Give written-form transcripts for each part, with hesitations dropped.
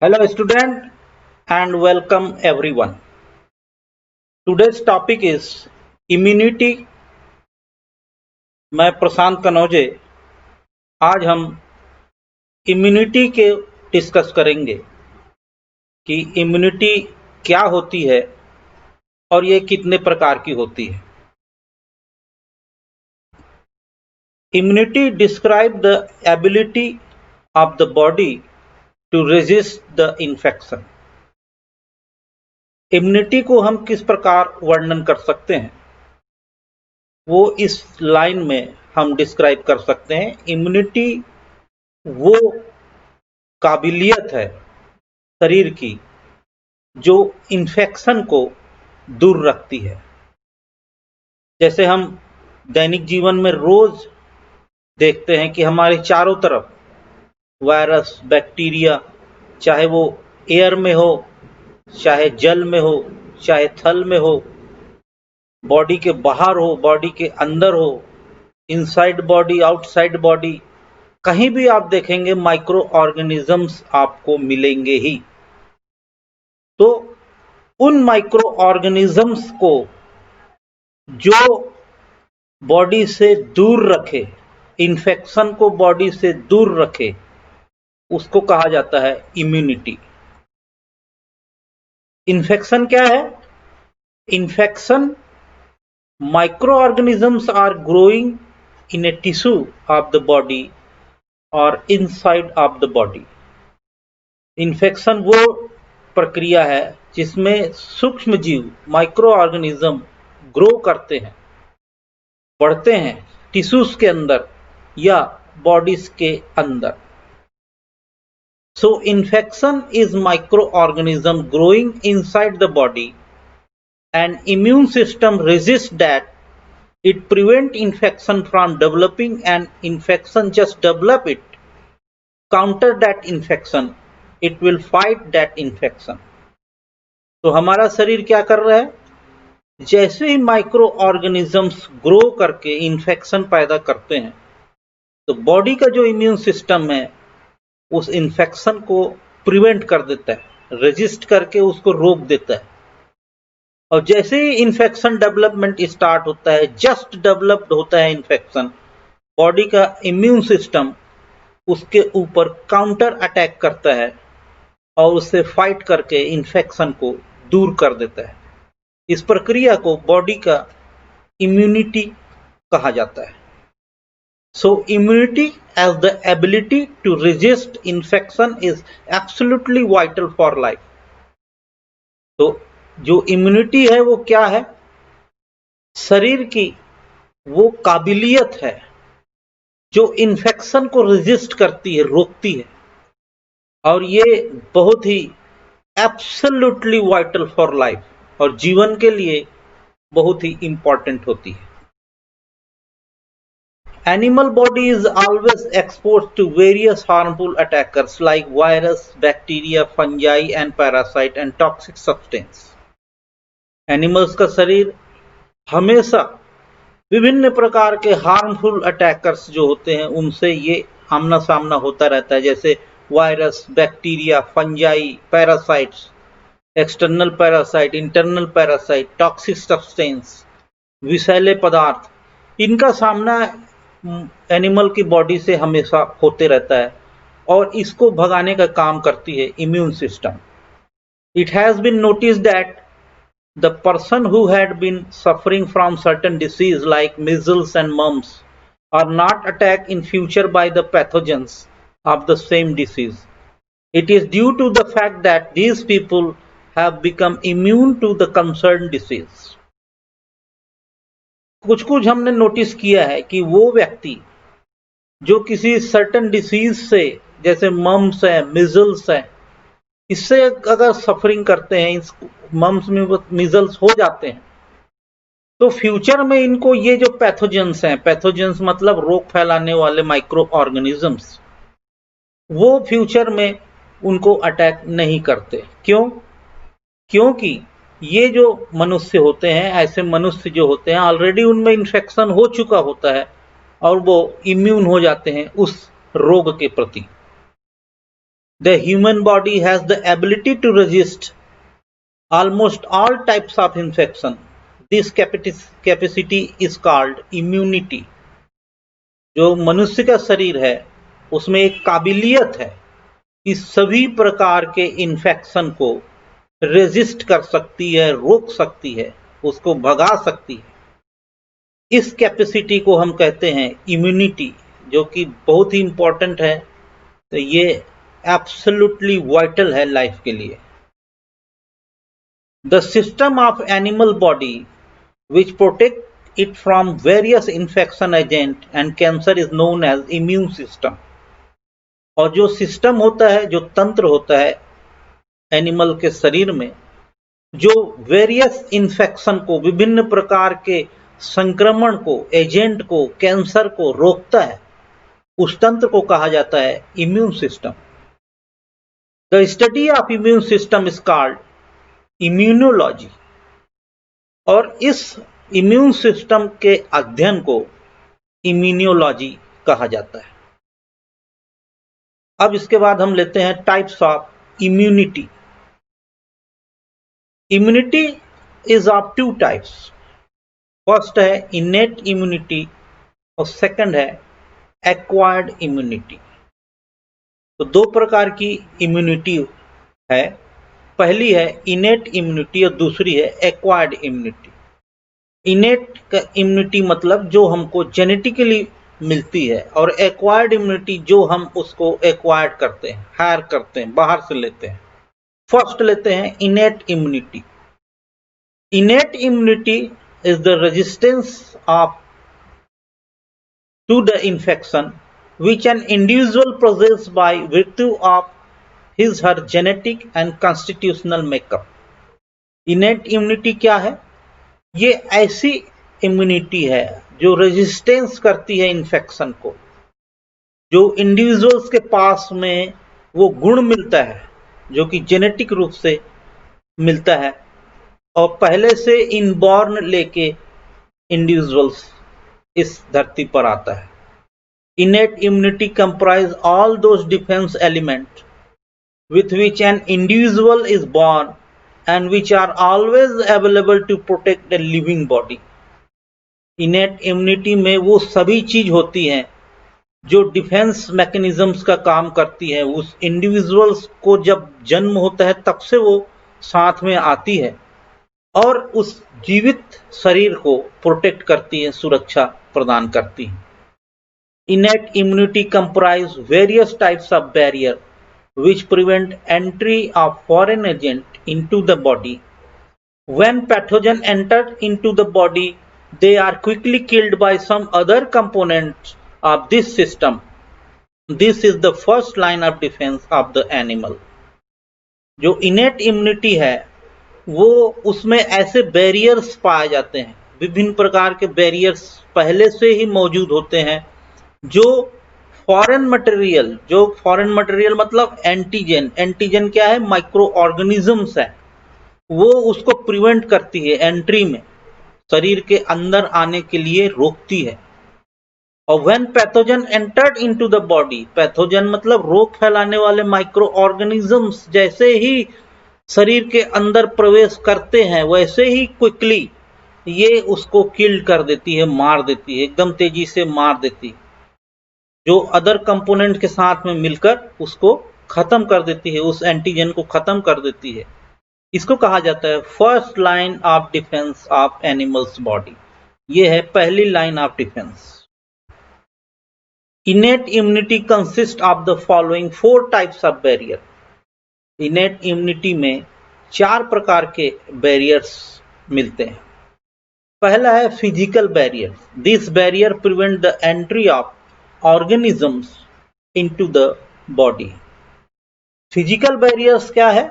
Hello, student, and welcome everyone. Today's topic is immunity. मैं प्रशांत कनौजे। आज हम इम्यूनिटी के डिस्कस करेंगे कि इम्यूनिटी क्या होती है और ये कितने प्रकार की होती है। Immunity describe the ability of the body to resist the infection. Immunity को हम किस प्रकार वर्णन कर सकते हैं, वो इस लाइन में हम डिस्क्राइब कर सकते हैं। इम्यूनिटी वो काबिलियत है शरीर की जो इन्फेक्शन को दूर रखती है। जैसे हम दैनिक जीवन में रोज देखते हैं कि हमारे चारों तरफ वायरस, बैक्टीरिया, चाहे वो एयर में हो, चाहे जल में हो, चाहे थल में हो, बॉडी के बाहर हो, बॉडी के अंदर हो, इनसाइड बॉडी, आउटसाइड बॉडी, कहीं भी आप देखेंगे माइक्रो ऑर्गेनिजम्स आपको मिलेंगे ही। तो उन माइक्रो ऑर्गेनिजम्स को जो बॉडी से दूर रखे, इन्फेक्शन को बॉडी से दूर रखे, उसको कहा जाता है इम्यूनिटी। इन्फेक्शन क्या है? Infection, microorganisms are growing in a tissue of the body और inside of the body. Infection वो प्रक्रिया है जिसमें सूक्ष्म जीव, माइक्रो ऑर्गेनिज्म ग्रो करते हैं, बढ़ते हैं टिश्यूज के अंदर या बॉडीज के अंदर। So infection is microorganism growing inside the body and immune system resists that. It prevent infection from developing and infection just develop it. Counter that infection. It will fight that infection. तो हमारा शरीर क्या कर रहा है? जैसे ही micro organisms grow करके infection पैदा करते हैं तो बॉडी का जो इम्यून सिस्टम है उस इन्फेक्शन को प्रिवेंट कर देता है, रेजिस्ट करके उसको रोक देता है। और जैसे ही इन्फेक्शन डेवलपमेंट स्टार्ट होता है, जस्ट डेवलप्ड होता है इन्फेक्शन, बॉडी का इम्यून सिस्टम उसके ऊपर काउंटर अटैक करता है और उससे फाइट करके इन्फेक्शन को दूर कर देता है। इस प्रक्रिया को बॉडी का इम्यूनिटी कहा जाता है। So immunity as the ability to resist infection is absolutely vital for life. तो जो इम्यूनिटी है वो क्या है? शरीर की वो काबिलियत है जो इन्फेक्शन को रेजिस्ट करती है, रोकती है, और ये बहुत ही एब्सोल्युटली वाइटल फॉर लाइफ और जीवन के लिए बहुत ही इंपॉर्टेंट होती है। Animal body is always exposed to various harmful attackers like virus, bacteria, fungi and parasite and toxic substance. Animals का शरीर हमेशा विभिन्न प्रकार के हार्मफुल अटैकर्स जो होते हैं उनसे ये आमना सामना होता रहता है, जैसे virus, bacteria, fungi, parasites, external parasite, internal parasite, toxic substance, विषैले पदार्थ। इनका सामना एनिमल की बॉडी से हमेशा होते रहता है और इसको भगाने का काम करती है immune system. It has been noticed that the person who had been suffering from certain disease like measles and mumps are not attack in future by the pathogens of the same disease. It is due to the fact that these people have become immune to the concerned disease. कुछ कुछ हमने notice किया है कि वो व्यक्ति जो किसी सर्टेन डिसीज से, जैसे मम्स है, मिजल्स है, इससे अगर सफरिंग करते हैं, इस मम्स में मिजल्स हो जाते हैं, तो फ्यूचर में इनको ये जो पैथोजेंस हैं, पैथोजेंस मतलब रोग फैलाने वाले माइक्रो ऑर्गेनिजम्स, वो फ्यूचर में उनको अटैक नहीं करते। क्यों? क्योंकि ये जो मनुष्य होते हैं, ऐसे मनुष्य जो होते हैं, ऑलरेडी उनमें इन्फेक्शन हो चुका होता है और वो इम्यून हो जाते हैं उस रोग के प्रति। The human body has the ability to resist almost all types of infection. This capacity is called immunity. जो मनुष्य का शरीर है उसमें एक काबिलियत है कि सभी प्रकार के इन्फेक्शन को रेजिस्ट कर सकती है, रोक सकती है, उसको भगा सकती है। इस कैपेसिटी को हम कहते हैं इम्यूनिटी, जो कि बहुत ही इंपॉर्टेंट है। तो ये एब्सोल्युटली वाइटल है लाइफ के लिए। The system of animal body which protect it from various infection agent and cancer is known as immune system. और जो सिस्टम होता है, जो तंत्र होता है एनिमल के शरीर में, जो वेरियस इन्फेक्शन को, विभिन्न प्रकार के संक्रमण को, एजेंट को, कैंसर को रोकता है, उस तंत्र को कहा जाता है immune system. The study of immune system is called immunology. और इस इम्यून सिस्टम के अध्ययन को इम्यूनोलॉजी कहा जाता है। अब इसके बाद हम लेते हैं types of immunity. Immunity is of two types. First है इनेट इम्यूनिटी और सेकंड है एक्वायर्ड इम्यूनिटी। तो दो प्रकार की इम्यूनिटी है। पहली है इनेट इम्यूनिटी और दूसरी है एक्वायर्ड इम्यूनिटी। इनेट का इम्यूनिटी मतलब जो हमको जेनेटिकली मिलती है, और एक्वायर्ड इम्यूनिटी जो हम उसको एक्वायर्ड करते हैं, हायर करते हैं, बाहर से लेते हैं। फर्स्ट लेते हैं innate immunity. Innate immunity is the resistance of to the infection which an individual possesses by virtue of his her genetic and constitutional makeup। innate immunity क्या है? ये ऐसी इम्यूनिटी है जो रेजिस्टेंस करती है इन्फेक्शन को, जो इंडिविजुअल्स के पास में वो गुण मिलता है जो कि जेनेटिक रूप से मिलता है, और पहले से इनबॉर्न लेके इंडिविजुअल्स इस धरती पर आता है। Innate immunity comprise all those defense elements with which an individual is born and which are always available to protect a living body। Innate immunity में वो सभी चीज होती हैं जो डिफेंस मैकेनिज्म्स का काम करती है। उस इंडिविजुअल्स को जब जन्म होता है तब से वो साथ में आती है और उस जीवित शरीर को प्रोटेक्ट करती है, सुरक्षा प्रदान करती है। Innate immunity comprise various types of barrier which prevent entry of foreign agent into the body. When pathogen entered into the body, they are quickly killed by some other components of this system. This is the first line of defense of the animal। जो innate immunity है वो उसमें ऐसे barriers पाए जाते हैं, विभिन्न प्रकार के बैरियर्स पहले से ही मौजूद होते हैं जो फॉरेन मटेरियल मतलब एंटीजन। एंटीजन क्या है? माइक्रो ऑर्गेनिजम्स है, वो उसको प्रिवेंट करती है, एंट्री में शरीर के अंदर आने के लिए रोकती है। और when pathogen entered into the body, pathogen मतलब रोग फैलाने वाले माइक्रो ऑर्गेनिजम्स जैसे ही शरीर के अंदर प्रवेश करते हैं वैसे ही क्विकली ये उसको किल कर देती है, मार देती है, एकदम तेजी से मार देती है, जो अदर कंपोनेंट के साथ में मिलकर उसको खत्म कर देती है, उस एंटीजन को खत्म कर देती है। इसको कहा जाता है first line of defence of animals body. ये है पहली line of defence. Innate immunity consist of the following 4 types of barrier. Innate immunity में 4 प्रकार के बैरियर्स मिलते हैं। पहला है physical barrier. This barrier prevent the entry of organisms into the body. Physical barriers क्या है?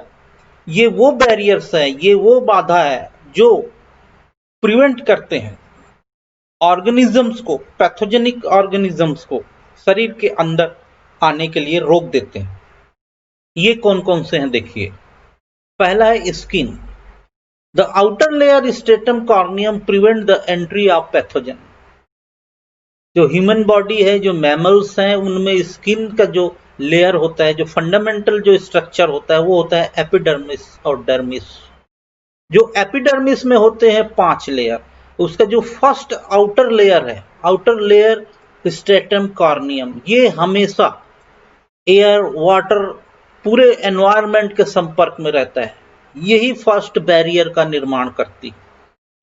ये वो बैरियर्स है, ये वो बाधा है जो प्रिवेंट करते हैं ऑर्गेनिजम्स को, पैथोजेनिक ऑर्गेनिजम्स को शरीर के अंदर आने के लिए रोक देते हैं। ये कौन कौन से हैं देखिए। पहला है skin. The outer layer stratum corneum prevent the entry of pathogen. जो ह्यूमन बॉडी है, जो मैमल्स हैं, उनमें स्किन का जो लेयर होता है, जो फंडामेंटल जो स्ट्रक्चर होता है वो होता है एपिडर्मिस और डर्मिस। जो एपिडर्मिस में होते हैं 5 लेयर, उसका जो फर्स्ट आउटर लेयर है, आउटर लेयर स्ट्रेटम कॉर्नियम, ये हमेशा एयर वाटर पूरे एनवायरनमेंट के संपर्क में रहता है, यही फर्स्ट बैरियर का निर्माण करती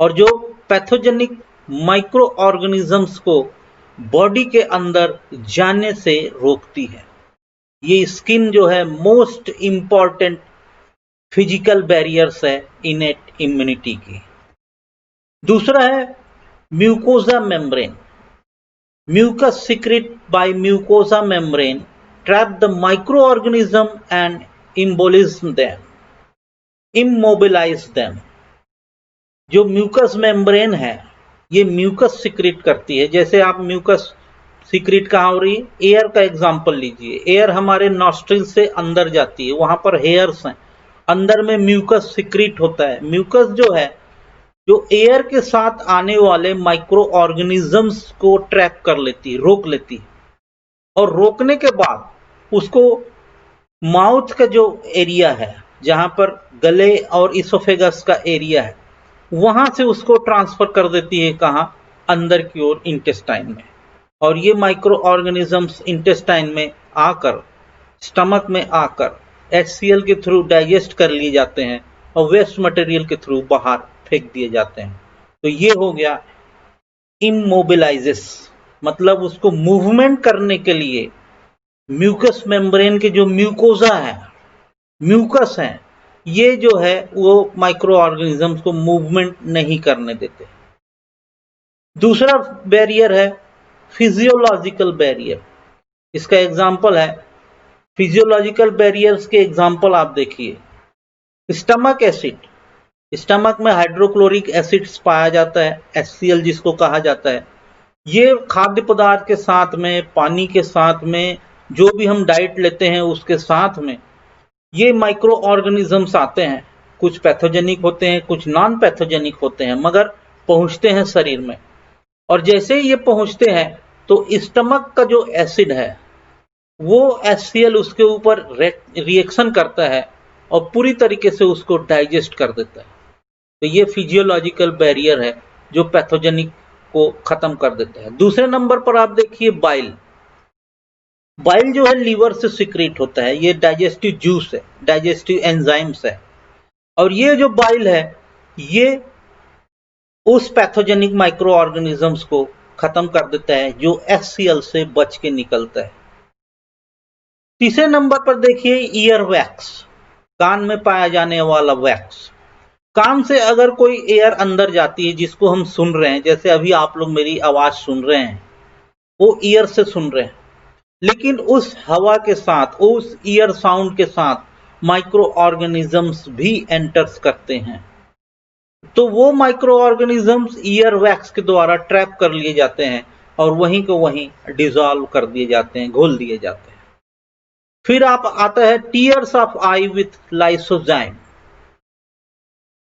और जो पैथोजेनिक माइक्रो ऑर्गेनिजम्स को बॉडी के अंदर जाने से रोकती है। ये स्किन जो है मोस्ट इंपॉर्टेंट फिजिकल बैरियर्स है इनेट इम्यूनिटी की। दूसरा है mucosa membrane. Mucus secreted by mucosa membrane trap the microorganism and immobilize them. जो म्यूकस मेम्ब्रेन है ये म्यूकस सिक्रीट करती है। जैसे आप म्यूकस सिक्रीट कहाँ हो रही है, एयर का एग्जांपल लीजिए। एयर हमारे नॉस्ट्रिल से अंदर जाती है, वहां पर हेयर्स हैं, अंदर में म्यूकस सिक्रीट होता है। म्यूकस जो है जो एयर के साथ आने वाले माइक्रो ऑर्गेनिजम्स को ट्रैप कर लेती है, रोक लेती है, और रोकने के बाद उसको माउथ का जो एरिया है, जहां पर गले और इसोफेगस का एरिया है, वहां से उसको ट्रांसफर कर देती है, कहां, अंदर की ओर इंटेस्टाइन में। और ये माइक्रो ऑर्गेनिजम्स इंटेस्टाइन में आकर, स्टमक में आकर HCl के थ्रू डाइजेस्ट कर लिए जाते हैं और वेस्ट मटेरियल के थ्रू बाहर फेंक दिए जाते हैं। तो ये हो गया इमोबिलाइजेस, मतलब उसको मूवमेंट करने के लिए म्यूकस मेम्ब्रेन के जो म्यूकोजा है, म्यूकस है, ये जो है वो माइक्रो ऑर्गेनिजम्स को मूवमेंट नहीं करने देते। दूसरा बैरियर है फिजियोलॉजिकल बैरियर। इसका एग्जांपल है, फिजियोलॉजिकल बैरियर्स के एग्जांपल आप देखिए, स्टमक एसिड, स्टमक में हाइड्रोक्लोरिक एसिड्स पाया जाता है, HCl जिसको कहा जाता है। ये खाद्य पदार्थ के साथ में, पानी के साथ में, जो भी हम डाइट लेते हैं उसके साथ में ये माइक्रो ऑर्गेनिजम्स आते हैं। कुछ पैथोजेनिक होते हैं, कुछ नॉन पैथोजेनिक होते हैं, मगर पहुंचते हैं शरीर में। और जैसे ही ये पहुंचते हैं तो स्टमक का जो एसिड है वो HCl उसके ऊपर रिएक्शन करता है और पूरी तरीके से उसको डाइजेस्ट कर देता है। तो ये फिजियोलॉजिकल बैरियर है जो पैथोजेनिक को खत्म कर देता है। दूसरे नंबर पर आप देखिए बाइल। बाइल जो है लीवर से सिक्रीट होता है, ये डाइजेस्टिव जूस है, डाइजेस्टिव एंजाइम्स है। और ये जो बाइल है ये उस पैथोजेनिक माइक्रो ऑर्गेनिजम्स को खत्म कर देता है जो HCl से बच के निकलता है। तीसरे नंबर पर देखिए ईयर वैक्स, कान में पाया जाने वाला वैक्स। कान से अगर कोई एयर अंदर जाती है जिसको हम सुन रहे हैं, जैसे अभी आप लोग मेरी आवाज सुन रहे हैं, वो ईयर से सुन रहे हैं, लेकिन उस हवा के साथ, उस ईयर साउंड के साथ माइक्रो ऑर्गेनिजम्स भी एंटर्स करते हैं। तो वो माइक्रो ऑर्गेनिजम्स ईयर वैक्स के द्वारा ट्रैप कर लिए जाते हैं और वहीं को वहीं डिसॉल्व कर दिए जाते हैं, घोल दिए जाते हैं। फिर आप आता है tears of I with lysozyme.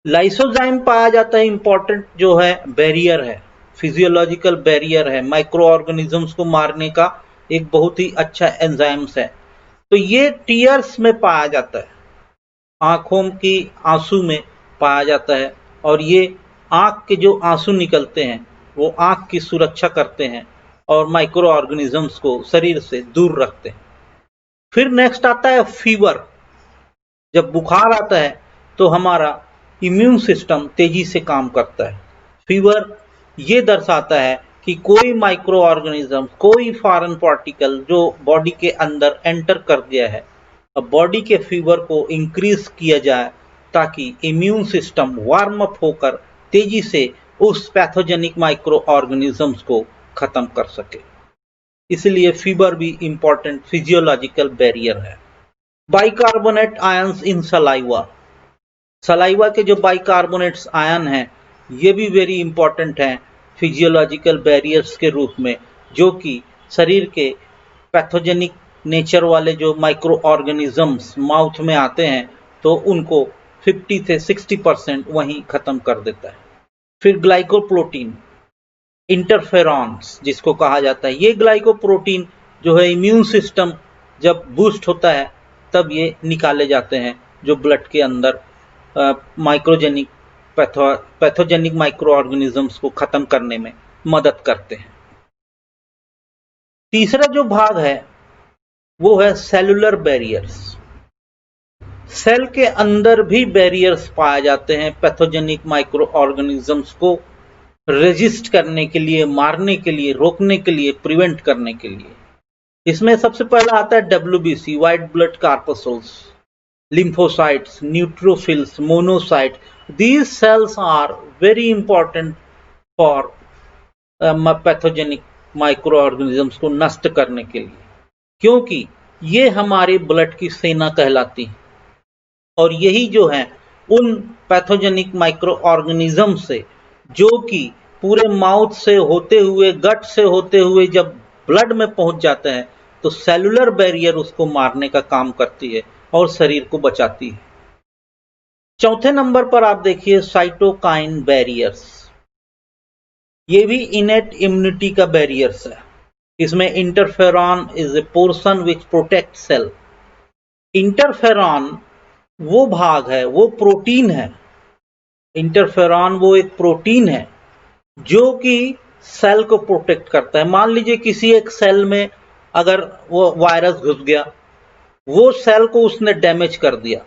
Lysozyme पाया जाता है, इंपॉर्टेंट जो है बैरियर है, फिजियोलॉजिकल बैरियर है, माइक्रो ऑर्गेनिजम्स को मारने का एक बहुत ही अच्छा एंजाइम्स है। तो ये टीयर्स में पाया जाता है, आंखों की आंसू में पाया जाता है, और ये आंख के जो आंसू निकलते हैं वो आंख की सुरक्षा करते हैं और माइक्रो ऑर्गेनिजम्स को शरीर से दूर रखते हैं। फिर नेक्स्ट आता है फीवर। जब बुखार आता है तो हमारा इम्यून सिस्टम तेजी से काम करता है। फीवर ये दर्शाता है कि कोई माइक्रो ऑर्गेनिज्म, कोई फॉरेन पार्टिकल जो बॉडी के अंदर एंटर कर गया है, अब बॉडी के फीवर को इंक्रीज किया जाए ताकि इम्यून सिस्टम वार्म अप होकर तेजी से उस पैथोजेनिक माइक्रो ऑर्गेनिजम्स को खत्म कर सके। इसलिए फीवर भी इंपॉर्टेंट फिजियोलॉजिकल बैरियर है। Bicarbonate ions in saliva. Saliva के जो बाइकार्बोनेट्स आयन हैं ये भी वेरी इंपॉर्टेंट हैं फिजियोलॉजिकल बैरियर्स के रूप में, जो कि शरीर के पैथोजेनिक नेचर वाले जो माइक्रो ऑर्गेनिजम्स माउथ में आते हैं तो उनको 50 से 60% वहीं खत्म कर देता है। फिर ग्लाइकोप्रोटीन, इंटरफेरॉन्स जिसको कहा जाता है, ये ग्लाइकोप्रोटीन जो है इम्यून सिस्टम जब बूस्ट होता है तब ये निकाले जाते हैं, जो ब्लड के अंदर माइक्रोजेनिक पैथोजेनिक माइक्रो ऑर्गेनिजम्स को खत्म करने में मदद करते हैं। तीसरा जो भाग है वो है सेलुलर बैरियर्स। सेल के अंदर भी बैरियर्स पाए जाते हैं पैथोजेनिक माइक्रो ऑर्गेनिजम्स को रेजिस्ट करने के लिए, मारने के लिए, रोकने के लिए, प्रिवेंट करने के लिए। इसमें सबसे पहला आता है WBC, white blood corpuscles, lymphocytes, neutrophils, monocytes. These cells are very important for pathogenic microorganisms को नष्ट करने के लिए, क्योंकि ये हमारे ब्लड की सेना कहलाती है और यही जो है उन पैथोजेनिक माइक्रोऑर्गेनिज्म से, जो कि पूरे माउथ से होते हुए, गट से होते हुए जब ब्लड में पहुंच जाते हैं तो सेलुलर बैरियर उसको मारने का काम करती है और शरीर को बचाती है। चौथे नंबर पर आप देखिए साइटोकाइन बैरियर्स। ये भी इनेट इम्यूनिटी का बैरियर्स है। इसमें interferon is a portion which protect cell. Interferon वो भाग है, वो प्रोटीन है, इंटरफेरॉन वो एक प्रोटीन है जो कि सेल को प्रोटेक्ट करता है। मान लीजिए किसी एक सेल में अगर वो वायरस घुस गया, वो सेल को उसने डैमेज कर दिया,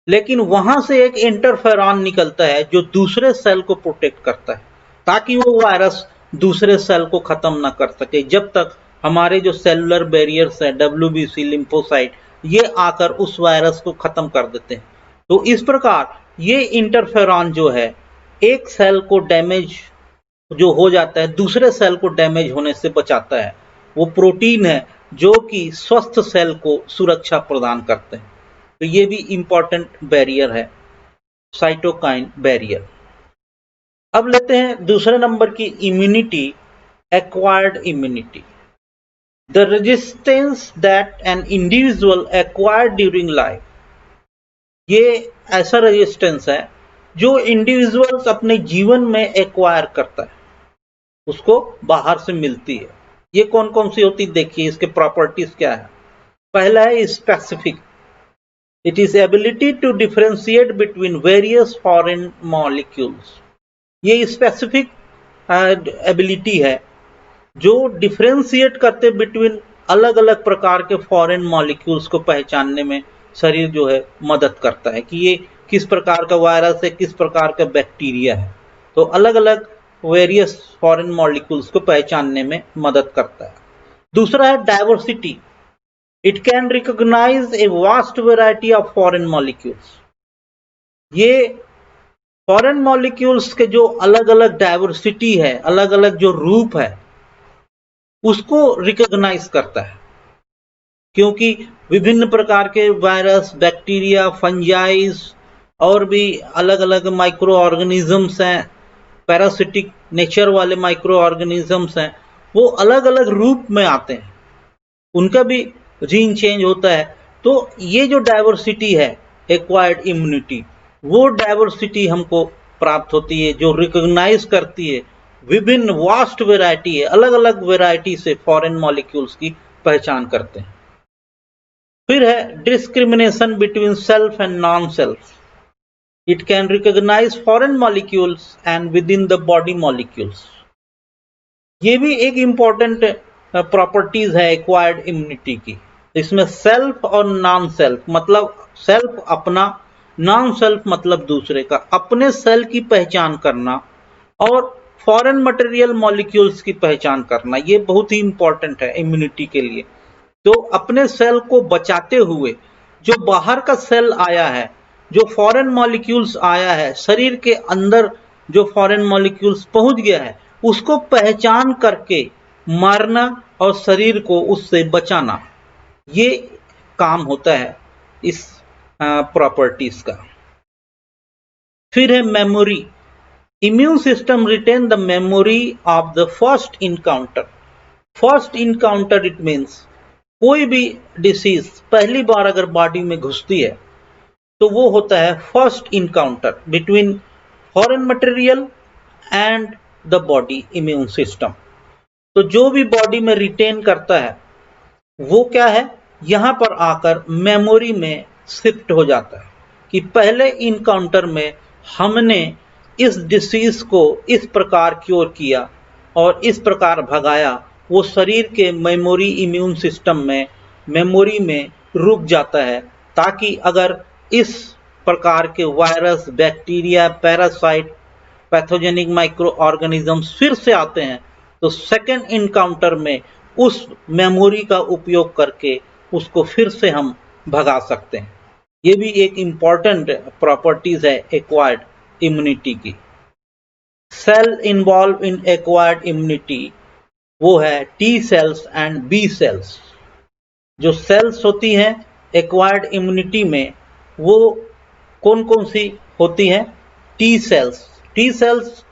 लेकिन वहां से एक इंटरफेरॉन निकलता है जो दूसरे सेल को प्रोटेक्ट करता है, ताकि वो वायरस दूसरे सेल को खत्म ना कर सके, जब तक हमारे जो सेलुलर बैरियर्स है, WBC, लिम्फोसाइट, ये आकर उस वायरस को खत्म कर देते हैं। तो इस प्रकार ये इंटरफेरॉन जो है, एक सेल को डैमेज जो हो जाता है दूसरे सेल को डैमेज होने से बचाता है। वो प्रोटीन है जो कि स्वस्थ सेल को सुरक्षा प्रदान करते हैं। तो ये भी इंपॉर्टेंट बैरियर है, साइटोकाइन बैरियर। अब लेते हैं दूसरे नंबर की immunity, acquired immunity. The resistance that an individual acquired during life. ये ऐसा रेजिस्टेंस है जो इंडिविजुअल्स अपने जीवन में एक्वायर करता है, उसको बाहर से मिलती है। ये कौन कौन सी होती देखिए, इसके प्रॉपर्टीज क्या है। पहला है specific. It is ability to differentiate between various foreign molecules. ये स्पेसिफिक एबिलिटी है जो डिफरेंशिएट करते बिटवीन अलग अलग प्रकार के फॉरेन मॉलिक्यूल्स को पहचानने में शरीर जो है मदद करता है कि ये किस प्रकार का वायरस है, किस प्रकार का बैक्टीरिया है। तो अलग अलग वेरियस फॉरेन मॉलिक्यूल्स को पहचानने में मदद करता है। दूसरा है diversity. It can recognise a vast variety of foreign molecules. ये फॉरेन मॉलिक्यूल्स के जो अलग अलग डाइवर्सिटी है, अलग अलग जो रूप है, उसको रिकॉग्नाइज करता है, क्योंकि विभिन्न प्रकार के वायरस, बैक्टीरिया, फंजाइज और भी अलग अलग माइक्रो ऑर्गेनिजम्स हैं, पैरासिटिक नेचर वाले माइक्रो ऑर्गेनिजम्स हैं, वो अलग अलग रूप में आते हैं, उनका भी जीन चेंज होता है। तो ये जो डाइवर्सिटी है, एक्वायर्ड इम्यूनिटी, वो डाइवर्सिटी हमको प्राप्त होती है जो रिकॉग्नाइज करती है विभिन्न वास्ट वेराइटी है, अलग अलग वेराइटी से फॉरेन मॉलिक्यूल्स की पहचान करते हैं। फिर है discrimination between self and non self. It can recognise foreign molecules and within the body molecules. ये भी एक इंपॉर्टेंट प्रॉपर्टीज है एक्वायर्ड इम्यूनिटी की। इसमें सेल्फ और नॉन सेल्फ, मतलब सेल्फ अपना, नॉन सेल्फ मतलब दूसरे का, अपने सेल की पहचान करना और फॉरेन मटेरियल मॉलिक्यूल्स की पहचान करना, ये बहुत ही इंपॉर्टेंट है इम्यूनिटी के लिए। तो अपने सेल को बचाते हुए जो बाहर का सेल आया है, जो फॉरेन मॉलिक्यूल्स आया है, शरीर के अंदर जो फॉरेन मॉलिक्यूल्स पहुंच गया है, उसको पहचान करके मारना और शरीर को उससे बचाना, ये काम होता है इस प्रॉपर्टीज का। फिर है memory. Immune system retain the memory of the first encounter. First encounter it means कोई भी डिसीज पहली बार अगर बॉडी में घुसती है तो वो होता है first encounter between foreign material and the body immune system. तो जो भी बॉडी में रिटेन करता है वो क्या है, यहाँ पर आकर मेमोरी में शिफ्ट हो जाता है कि पहले इनकाउंटर में हमने इस डिसीज को इस प्रकार क्योर किया और इस प्रकार भगाया, वो शरीर के मेमोरी इम्यून सिस्टम में मेमोरी में रुक जाता है, ताकि अगर इस प्रकार के virus, bacteria, parasite, pathogenic micro organisms फिर से आते हैं तो सेकेंड इनकाउंटर में उस मेमोरी का उपयोग करके उसको फिर से हम भगा सकते हैं। ये भी एक इम्पॉर्टेंट प्रॉपर्टीज है एक्वायर्ड इम्यूनिटी की। Cell involve in acquired immunity वो है T cells and B cells. जो सेल्स होती हैं एक्वायर्ड इम्यूनिटी में वो कौन कौन सी होती हैं? T cells. टी सेल्स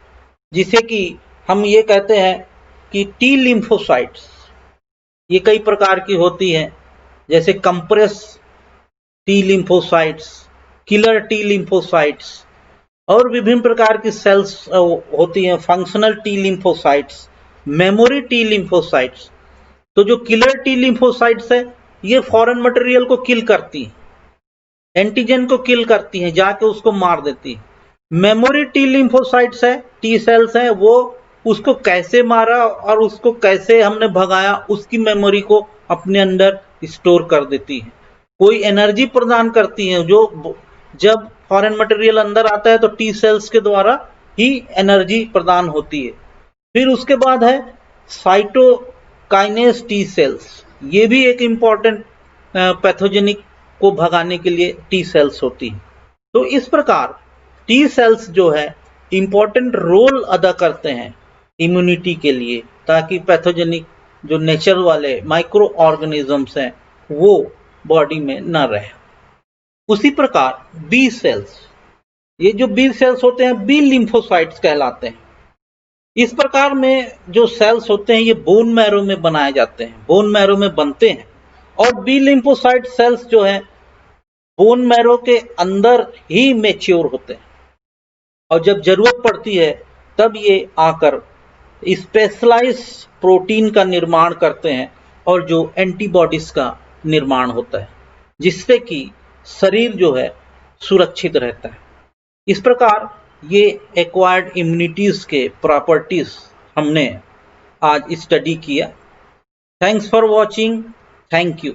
जिसे कि हम ये कहते हैं कि टी लिम्फोसाइट्स, ये कई प्रकार की होती हैं, जैसे compress T lymphocytes, killer T lymphocytes और विभिन्न प्रकार की सेल्स होती हैं, functional T lymphocytes, memory T lymphocytes. तो जो किलर टी लिम्फोसाइट्स है ये फॉरेन मटेरियल को किल करती हैं, एंटीजन को किल करती हैं, जाके उसको मार देती है। मेमोरी टी लिम्फोसाइट्स है, टी सेल्स हैं, वो उसको कैसे मारा और उसको कैसे हमने भगाया उसकी मेमोरी को अपने अंदर स्टोर कर देती है। कोई एनर्जी प्रदान करती है, जो जब फॉरेन मटेरियल अंदर आता है तो टी सेल्स के द्वारा ही एनर्जी प्रदान होती है। फिर उसके बाद है साइटोकाइनेस टी सेल्स, ये भी एक इम्पॉर्टेंट पैथोजेनिक को भगाने के लिए टी सेल्स होती है। तो इस प्रकार टी सेल्स जो है इम्पॉर्टेंट रोल अदा करते हैं इम्यूनिटी के लिए, ताकि पैथोजेनिक जो नेचर वाले माइक्रो ऑर्गेनिजम्स हैं वो बॉडी में न रहे। उसी प्रकार बी सेल्स, ये जो बी सेल्स होते हैं बी लिम्फोसाइट्स कहलाते हैं। इस प्रकार में जो सेल्स होते हैं ये बोन मैरो में बनाए जाते हैं, बोन मैरो में बनते हैं। और बी लिम्फोसाइट सेल्स जो है बोन मैरो के अंदर ही मैच्योर होते हैं और जब जरूरत पड़ती है तब ये आकर स्पेशलाइज प्रोटीन का निर्माण करते हैं और जो एंटीबॉडीज का निर्माण होता है, जिससे कि शरीर जो है सुरक्षित रहता है। इस प्रकार ये एक्वायर्ड इम्यूनिटीज के प्रॉपर्टीज हमने आज स्टडी किया। Thanks for watching. Thank you.